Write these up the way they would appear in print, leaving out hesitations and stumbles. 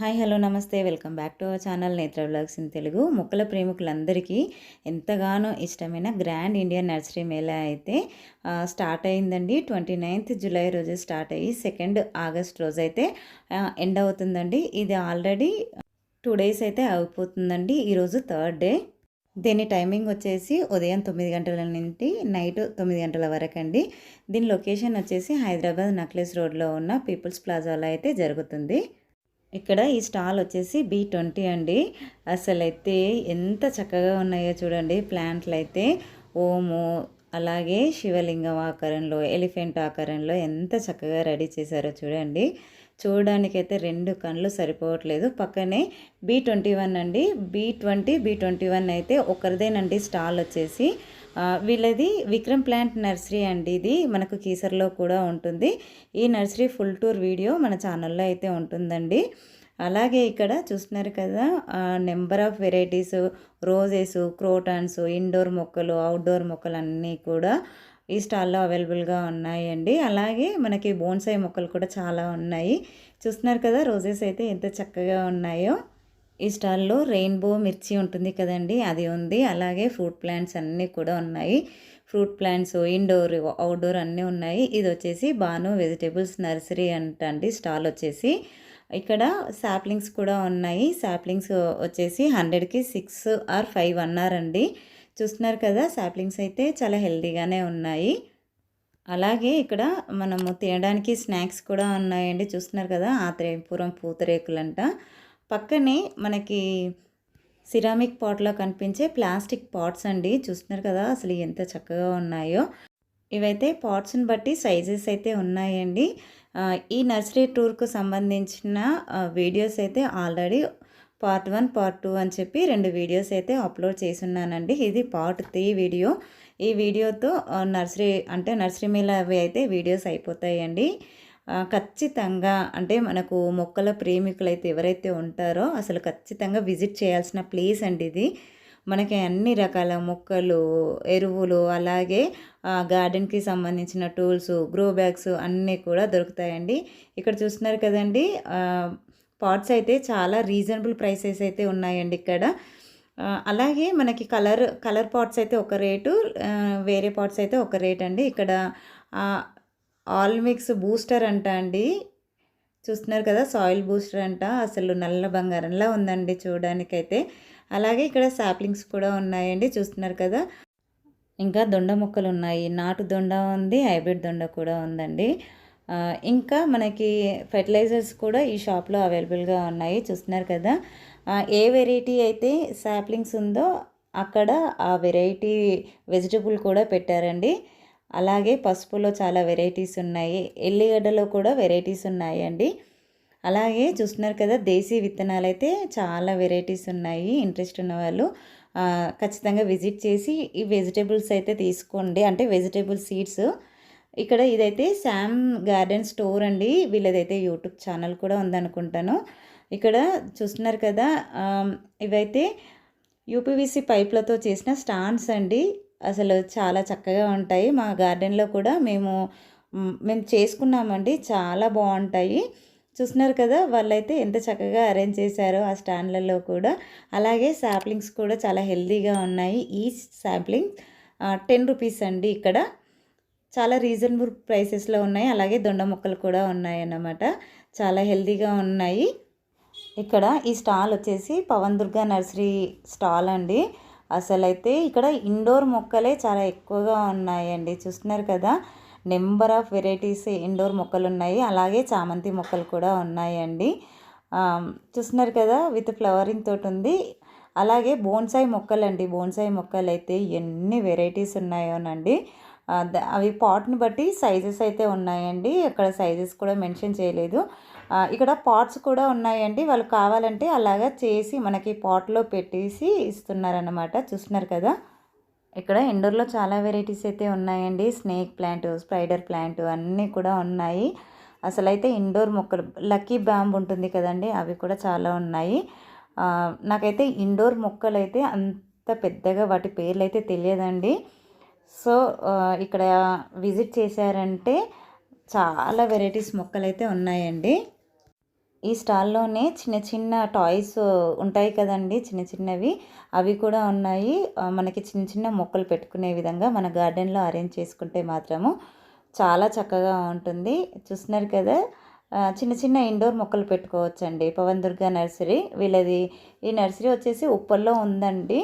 Hi hello నమస్తే welcome back to our channel నేత్ర vlogs in Telugu. మొక్కల ప్రేమికులందరికీ ఎంతగానో ఇష్టమైన గ్రాండ్ ఇండియన్ నర్సరీ మేళా అయితే స్టార్ట్ అయిందండి. 29th జూలై రోజు స్టార్ట్ అయ్యి 2nd ఆగస్ట్ రోజు అయితే ఎండ్ అవుతుందండి. ఇది ఆల్రెడీ 2 days అయితే అయిపోతుందండి. ఈరోజు 3rd డే. దీని టైమింగ్ వచ్చేసి ఉదయం 9 గంటల నుండి నైట్ 9 గంటల వరకు అండి. దీని లొకేషన్ వచ్చేసి హైదరాబాద్ నక్లెస్ రోడ్లో ఉన్న పీపుల్స్ ప్లాజాలో అయితే జరుగుతుంది. ఇక్కడ ఈ స్టాల్ వచ్చేసి B20 అండి. అసలైతే ఎంత చక్కగా ఉన్నాయో చూడండి. ప్లాంట్లు అయితే ఓము, అలాగే శివలింగం ఆకారంలో, ఎలిఫెంట్ ఆకారంలో ఎంత చక్కగా రెడీ చేశారో చూడండి. చూడడానికైతే 2 కళ్ళు సరిపోవట్లేదు. పక్కనే B21 అండి. B21 అయితే ఒకరిదేనండి స్టాల్ వచ్చేసి. వీళ్ళది విక్రమ్ ప్లాంట్ నర్సరీ అండి. ఇది మనకు కీసర్లో కూడా ఉంటుంది. ఈ నర్సరీ ఫుల్ టూర్ వీడియో మన ఛానల్లో అయితే ఉంటుందండి. అలాగే ఇక్కడ చూస్తున్నారు కదా, number of varieties, roses, crotons, indoor మొక్కలు, అవుట్డోర్ మొక్కలు అన్నీ కూడా ఈ స్టాల్లో అవైలబుల్గా ఉన్నాయండి. అలాగే మనకి బోన్సాయి మొక్కలు కూడా చాలా ఉన్నాయి. చూస్తున్నారు కదా, రోజెస్ అయితే ఎంత చక్కగా ఉన్నాయో. ఈ స్టాల్లో రెయిన్బో మిర్చి ఉంటుంది కదండి, అది ఉంది. అలాగే ఫ్రూట్ ప్లాంట్స్ అన్నీ కూడా ఉన్నాయి. ఫ్రూట్ ప్లాంట్స్ ఇండోర్ అవుట్డోర్ అన్నీ ఉన్నాయి. ఇది వచ్చేసి బాను వెజిటేబుల్స్ నర్సరీ అంటండి స్టాల్ వచ్చేసి. ఇక్కడ సాప్లింగ్స్ కూడా ఉన్నాయి. సాప్లింగ్స్ వచ్చేసి 100కి 6 or 5 అన్నారండి. చూస్తున్నారు కదా, సాప్లింగ్స్ అయితే చాలా హెల్తీగానే ఉన్నాయి. అలాగే ఇక్కడ మనము తినడానికి స్నాక్స్ కూడా ఉన్నాయండి. చూస్తున్నారు కదా, ఆత్రేయపురం పూతరేకులంట. పక్కనే మనకి సిరామిక్ పాట్లో కనిపించే ప్లాస్టిక్ పాట్స్ అండి. చూస్తున్నారు కదా, అసలు ఎంత చక్కగా ఉన్నాయో. ఇవైతే పాట్స్ని బట్టి సైజెస్ అయితే ఉన్నాయండి. ఈ నర్సరీ టూర్కు సంబంధించిన వీడియోస్ అయితే ఆల్రెడీ part 1 part 2 అని చెప్పి 2 వీడియోస్ అయితే అప్లోడ్ చేసున్నానండి. ఇది part 3 వీడియో. ఈ వీడియోతో నర్సరీ మేళ అవి అయితే వీడియోస్ అయిపోతాయండి. ఖచ్చితంగా అంటే మనకు మొక్కల ప్రేమికులైతే ఎవరైతే ఉంటారో అసలు ఖచ్చితంగా విజిట్ చేయాల్సిన ప్లేస్ అండి ఇది. మనకి అన్ని రకాల మొక్కలు, ఎరువులు, అలాగే గార్డెన్కి సంబంధించిన టూల్స్, గ్రో బ్యాగ్స్ అన్నీ కూడా దొరుకుతాయండి. ఇక్కడ చూస్తున్నారు కదండి, పాట్స్ అయితే చాలా రీజనబుల్ ప్రైసెస్ అయితే ఉన్నాయండి ఇక్కడ. అలాగే మనకి కలర్ పాట్స్ అయితే ఒక రేటు, వేరే పాట్స్ అయితే ఒక రేట్ అండి. ఇక్కడ ఆల్ మిక్స్ బూస్టర్ అంట అండి. చూస్తున్నారు కదా, సాయిల్ బూస్టర్ అంట. అసలు నల్ల బంగారంలా ఉందండి చూడడానికైతే. అలాగే ఇక్కడ సాప్లింగ్స్ కూడా ఉన్నాయండి. చూస్తున్నారు కదా, ఇంకా దొండ మొక్కలు ఉన్నాయి. నాటు దొండ ఉంది, హైబ్రిడ్ దొండ కూడా ఉందండి. ఇంకా మనకి ఫెర్టిలైజర్స్ కూడా ఈ షాప్లో అవైలబుల్గా ఉన్నాయి. చూస్తున్నారు కదా, ఏ వెరైటీ అయితే సాప్లింగ్స్ ఉందో అక్కడ ఆ వెరైటీ వెజిటబుల్ కూడా పెట్టారండి. అలాగే పసుపులో చాలా వెరైటీస్ ఉన్నాయి. ఎల్లిగడ్డలో కూడా వెరైటీస్ ఉన్నాయండి. అలాగే చూస్తున్నారు కదా, దేశీ విత్తనాలు అయితే చాలా వెరైటీస్ ఉన్నాయి. ఇంట్రెస్ట్ ఉన్న వాళ్ళు ఖచ్చితంగా విజిట్ చేసి ఈ వెజిటేబుల్స్ అయితే తీసుకోండి, అంటే వెజిటేబుల్ సీడ్స్. ఇక్కడ ఇదైతే శామ్ గార్డెన్ స్టోర్ అండి. వీళ్ళదైతే యూట్యూబ్ ఛానల్ కూడా ఉందనుకుంటాను. ఇక్కడ చూస్తున్నారు కదా, ఇవైతే యూపీవీసీ పైప్లతో చేసిన స్టాండ్స్ అండి. అసలు చాలా చక్కగా ఉంటాయి. మా గార్డెన్లో కూడా మేము చేసుకున్నామండి, చాలా బాగుంటాయి. చూస్తున్నారు కదా, వాళ్ళైతే ఎంత చక్కగా అరేంజ్ చేశారో ఆ స్టాండ్లలో కూడా. అలాగే సాప్లింగ్స్ కూడా చాలా హెల్తీగా ఉన్నాయి. ఈ సాప్లింగ్ 10 రూపీస్ అండి. ఇక్కడ చాలా రీజనబుల్ ప్రైసెస్లో ఉన్నాయి. అలాగే దొండ మొక్కలు కూడా ఉన్నాయి అన్నమాట, చాలా హెల్తీగా ఉన్నాయి. ఇక్కడ ఈ స్టాల్ వచ్చేసి పవన్ దుర్గా నర్సరీ స్టాల్ అండి. అసలైతే ఇక్కడ ఇండోర్ మొక్కలే చాలా ఎక్కువగా ఉన్నాయండి. చూస్తున్నారు కదా, నెంబర్ ఆఫ్ వెరైటీస్ ఇండోర్ మొక్కలు ఉన్నాయి. అలాగే చామంతి మొక్కలు కూడా ఉన్నాయండి. చూస్తున్నారు కదా, విత్ ఫ్లవరింగ్ తోటి ఉంది. అలాగే బోన్సాయి మొక్కలు అండి. బోన్సాయి మొక్కలు అయితే ఎన్ని వెరైటీస్ ఉన్నాయోనండి. అవి పాట్ని బట్టి సైజెస్ అయితే ఉన్నాయండి. అక్కడ సైజెస్ కూడా మెన్షన్ చేయలేదు. ఇక్కడ పాట్స్ కూడా ఉన్నాయండి. వాళ్ళు కావాలంటే అలాగా చేసి మనకి పాట్లో పెట్టేసి ఇస్తున్నారన్నమాట. చూస్తున్నారు కదా, ఇక్కడ ఇండోర్లో చాలా వెరైటీస్ అయితే ఉన్నాయండి. స్నేక్ ప్లాంట్, స్పైడర్ ప్లాంట్ అన్నీ కూడా ఉన్నాయి. అసలైతే ఇండోర్ మొక్కలు, లక్కీ బ్యాంబ్ ఉంటుంది కదండి, అవి కూడా చాలా ఉన్నాయి. నాకైతే ఇండోర్ మొక్కలు అయితే అంత పెద్దగా వాటి పేర్లు అయితే తెలియదండి. సో ఇక్కడ విజిట్ చేశారంటే చాలా వెరైటీస్ మొక్కలు అయితే ఉన్నాయండి. ఈ స్టాల్లోనే చిన్న చిన్న టాయ్స్ ఉంటాయి కదండి, చిన్న చిన్నవి అవి కూడా ఉన్నాయి. మనకి చిన్న చిన్న మొక్కలు పెట్టుకునే విధంగా మన గార్డెన్లో అరేంజ్ చేసుకుంటే మాత్రము చాలా చక్కగా ఉంటుంది. చూస్తున్నారు కదా, చిన్న చిన్న ఇండోర్ మొక్కలు పెట్టుకోవచ్చండి. పవన్ దుర్గా నర్సరీ వీళ్ళది. ఈ నర్సరీ వచ్చేసి ఉప్పల్లో ఉందండి.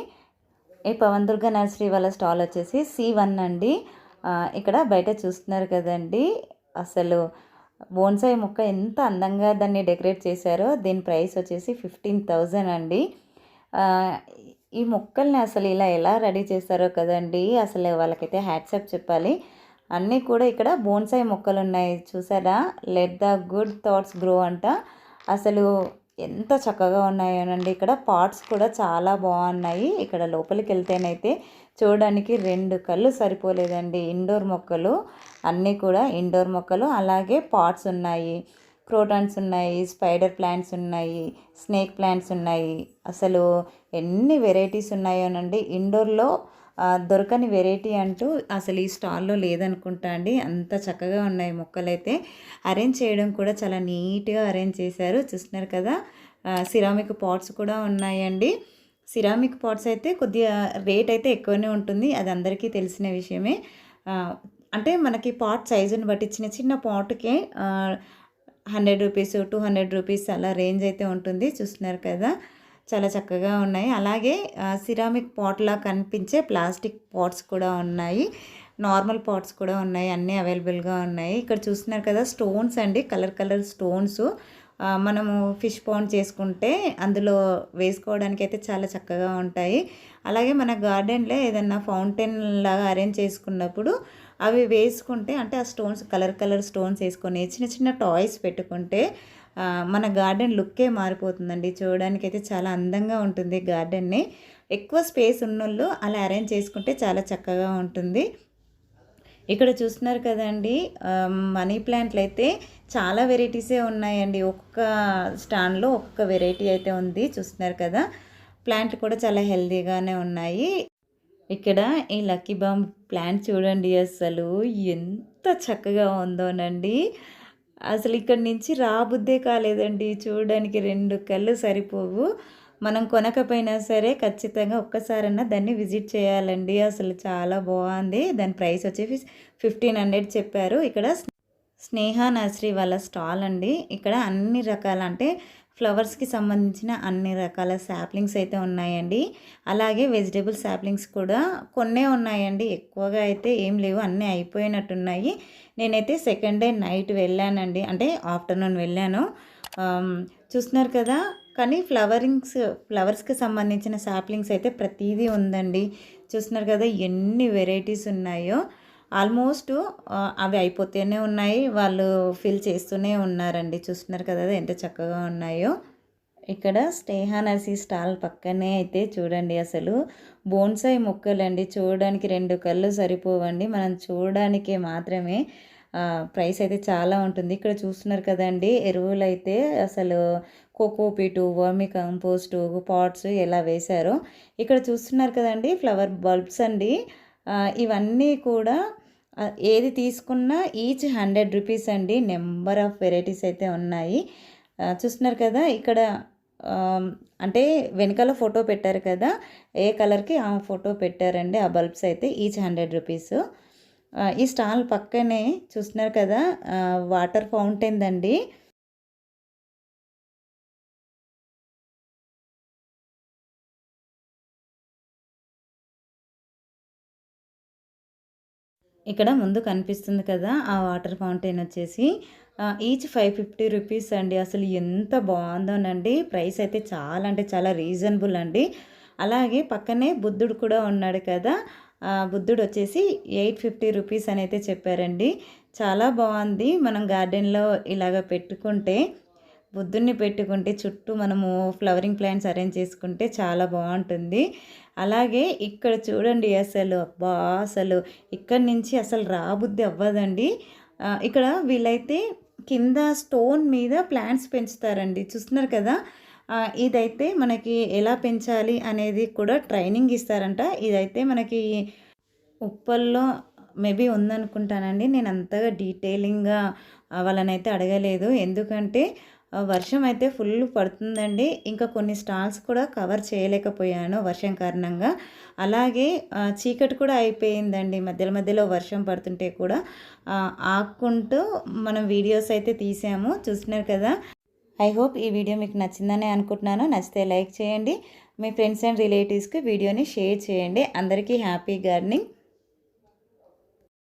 ఈ పవన్ దుర్గా నర్సరీ వాళ్ళ స్టాల్ వచ్చేసి C1 అండి. ఇక్కడ బయట చూస్తున్నారు కదండి, అసలు బోన్సాయి మొక్క ఎంత అందంగా దాన్ని డెకరేట్ చేశారో. దీని ప్రైస్ వచ్చేసి 15,000 అండి. ఈ మొక్కల్ని అసలు ఇలా ఎలా రెడీ చేస్తారో కదండి, అసలు వాళ్ళకైతే హ్యాట్సాప్ చెప్పాలి. అన్నీ కూడా ఇక్కడ బోన్సాయి మొక్కలు ఉన్నాయి చూసారా. Let the good thoughts grow అంట. అసలు ఎంత చక్కగా ఉన్నాయోనండి. ఇక్కడ పాట్స్ కూడా చాలా బాగున్నాయి. ఇక్కడ లోపలికి వెళ్తేనైతే చూడడానికి 2 కళ్ళు సరిపోలేదండి. ఇండోర్ మొక్కలు అన్నీ కూడా ఇండోర్ మొక్కలు, అలాగే పాట్స్ ఉన్నాయి, క్రోటాన్స్ ఉన్నాయి, స్పైడర్ ప్లాంట్స్ ఉన్నాయి, స్నేక్ ప్లాంట్స్ ఉన్నాయి. అసలు ఎన్ని వెరైటీస్ ఉన్నాయోనండి. ఇండోర్లో దొరకని వెరైటీ అంటూ అసలు ఈ స్టాల్లో లేదనుకుంటా అండి. అంత చక్కగా ఉన్నాయి మొక్కలైతే. అరేంజ్ చేయడం కూడా చాలా నీట్గా అరేంజ్ చేశారు. చూస్తున్నారు కదా, సిరామిక్ పాట్స్ కూడా ఉన్నాయండి. సిరామిక్ పాట్స్ అయితే కొద్దిగా రేట్ అయితే ఎక్కువనే ఉంటుంది, అది అందరికీ తెలిసిన విషయమే. అంటే మనకి పాట్ సైజుని బట్టి చిన్న చిన్న పాట్కే 100 రూపీస్, 200 రూపీస్ అలా రేంజ్ అయితే ఉంటుంది. చూస్తున్నారు కదా, చాలా చక్కగా ఉన్నాయి. అలాగే సిరామిక్ పాట్లా కనిపించే ప్లాస్టిక్ పాట్స్ కూడా ఉన్నాయి, నార్మల్ పాట్స్ కూడా ఉన్నాయి, అన్నీ అవైలబుల్గా ఉన్నాయి. ఇక్కడ చూస్తున్నారు కదా, స్టోన్స్ అండి, కలర్ కలర్ స్టోన్స్. మనము ఫిష్ పాండ్ చేసుకుంటే అందులో వేసుకోవడానికి అయితే చాలా చక్కగా ఉంటాయి. అలాగే మన గార్డెన్లో ఏదన్నా ఫౌంటైన్ లాగా అరేంజ్ చేసుకున్నప్పుడు అవి వేసుకుంటే, అంటే ఆ స్టోన్స్ కలర్ కలర్ స్టోన్స్ వేసుకొని చిన్న చిన్న టాయ్స్ పెట్టుకుంటే మన గార్డెన్ లుక్కే మారిపోతుందండి. చూడడానికైతే చాలా అందంగా ఉంటుంది గార్డెన్ని. ఎక్కువ స్పేస్ ఉన్నోళ్ళు అలా అరేంజ్ చేసుకుంటే చాలా చక్కగా ఉంటుంది. ఇక్కడ చూస్తున్నారు కదండి, మనీ ప్లాంట్లు అయితే చాలా వెరైటీసే ఉన్నాయండి. ఒక్కొక్క స్టాండ్లో ఒక్కొక్క వెరైటీ అయితే ఉంది. చూస్తున్నారు కదా, ప్లాంట్లు కూడా చాలా హెల్తీగానే ఉన్నాయి. ఇక్కడ ఈ లక్కీ బామ్ ప్లాంట్ చూడండి, అసలు ఎంత చక్కగా ఉందోనండి. అసలు ఇక్కడి నుంచి రాబుద్దే కాలేదండి. చూడడానికి 2 కళ్ళు సరిపోవు. మనం కొనకపోయినా సరే ఖచ్చితంగా ఒక్కసారన్నా దాన్ని విజిట్ చేయాలండి. అసలు చాలా బాగుంది. దాని ప్రైస్ వచ్చేసి 1500 చెప్పారు. ఇక్కడ స్నేహ నర్సరీ వాళ్ళ స్టాల్ అండి. ఇక్కడ అన్ని రకాల, అంటే ఫ్లవర్స్కి సంబంధించిన అన్ని రకాల శాప్లింగ్స్ అయితే ఉన్నాయండి. అలాగే వెజిటేబుల్ శాప్లింగ్స్ కూడా కొన్నే ఉన్నాయండి, ఎక్కువగా అయితే ఏం లేవు, అన్నీ అయిపోయినట్టున్నాయి. నేనైతే సెకండ్ డే నైట్ వెళ్ళానండి, అంటే ఆఫ్టర్నూన్ వెళ్ళాను. చూస్తున్నారు కదా, కానీ ఫ్లవర్స్కి సంబంధించిన శాప్లింగ్స్ అయితే ప్రతిదీ ఉందండి. చూస్తున్నారు కదా ఎన్ని వెరైటీస్ ఉన్నాయో. ఆల్మోస్ట్ అవి అయిపోతూనే ఉన్నాయి, వాళ్ళు ఫిల్ చేస్తూనే ఉన్నారండి. చూస్తున్నారు కదా ఎంత చక్కగా ఉన్నాయో. ఇక్కడ స్నేహ నర్సరీ స్టాల్ పక్కనే అయితే చూడండి, అసలు బోన్సాయి మొక్కలండి. చూడడానికి 2 కళ్ళు సరిపోవండి, మనం చూడడానికే మాత్రమే. ప్రైస్ అయితే చాలా ఉంటుంది. ఇక్కడ చూస్తున్నారు కదండి, ఎరువులు అయితే అసలు కోకోపీటు, వర్మి కంపోస్టు, పాట్స్ ఎలా వేశారో. ఇక్కడ చూస్తున్నారు కదండి, ఫ్లవర్ బల్బ్స్ అండి. ఇవన్నీ కూడా ఏది తీసుకున్నా ఈచ్ 100 రూపీస్ అండి. నెంబర్ ఆఫ్ వెరైటీస్ అయితే ఉన్నాయి. చూస్తున్నారు కదా, ఇక్కడ అంటే వెనకాల ఫోటో పెట్టారు కదా, ఏ కలర్కి ఆ ఫోటో పెట్టారండి. ఆ బల్బ్స్ అయితే ఈచ్ 100 రూపీస్. ఈ స్టాల్ పక్కనే చూస్తున్నారు కదా, వాటర్ ఫౌంటైన్ దండి. ఇక్కడ ముందు కనిపిస్తుంది కదా, ఆ వాటర్ ఫౌంటైన్ వచ్చేసి ఈచ్ 550 రూపీస్ అండి. అసలు ఎంత బాగుందోనండి. ప్రైస్ అయితే చాలా అంటే చాలా రీజనబుల్ అండి. అలాగే పక్కనే బుద్ధుడు కూడా ఉన్నాడు కదా, బుద్ధుడు వచ్చేసి 850 రూపీస్ అని అయితే చెప్పారండి. చాలా బాగుంది. మనం గార్డెన్లో ఇలాగ పెట్టుకుంటే, బుద్ధుడిని పెట్టుకుంటే చుట్టూ మనము ఫ్లవరింగ్ ప్లాంట్స్ అరేంజ్ చేసుకుంటే చాలా బాగుంటుంది. అలాగే ఇక్కడ చూడండి, అసలు అబ్బా, అసలు ఇక్కడి నుంచి అసలు రాబుద్ది అవ్వదండి. ఇక్కడ వీళ్ళైతే కింద స్టోన్ మీద ప్లాంట్స్ పెంచుతారండి. చూస్తున్నారు కదా, ఇదైతే మనకి ఎలా పెంచాలి అనేది కూడా ట్రైనింగ్ ఇస్తారంట. ఇదైతే మనకి ఉప్పల్లో మేబీ ఉందనుకుంటానండి. నేను అంతగా డీటెయిలింగ్గా వాళ్ళనైతే అడగలేదు, ఎందుకంటే వర్షం అయితే ఫుల్ పడుతుందండి. ఇంకా కొన్ని స్టాల్స్ కూడా కవర్ చేయలేకపోయాను వర్షం కారణంగా. అలాగే చీకటి కూడా అయిపోయిందండి. మధ్యలో మధ్యలో వర్షం పడుతుంటే కూడా ఆపుకుంటూ మనం వీడియోస్ అయితే తీసాము. చూస్తున్నారు కదా! ఐ హోప్ ఈ వీడియో మీకు నచ్చిందని అనుకుంటున్నాను. నచ్చితే లైక్ చేయండి. మీ ఫ్రెండ్స్ అండ్ రిలేటివ్స్కి వీడియోని షేర్ చేయండి. అందరికీ హ్యాపీ గార్డెనింగ్.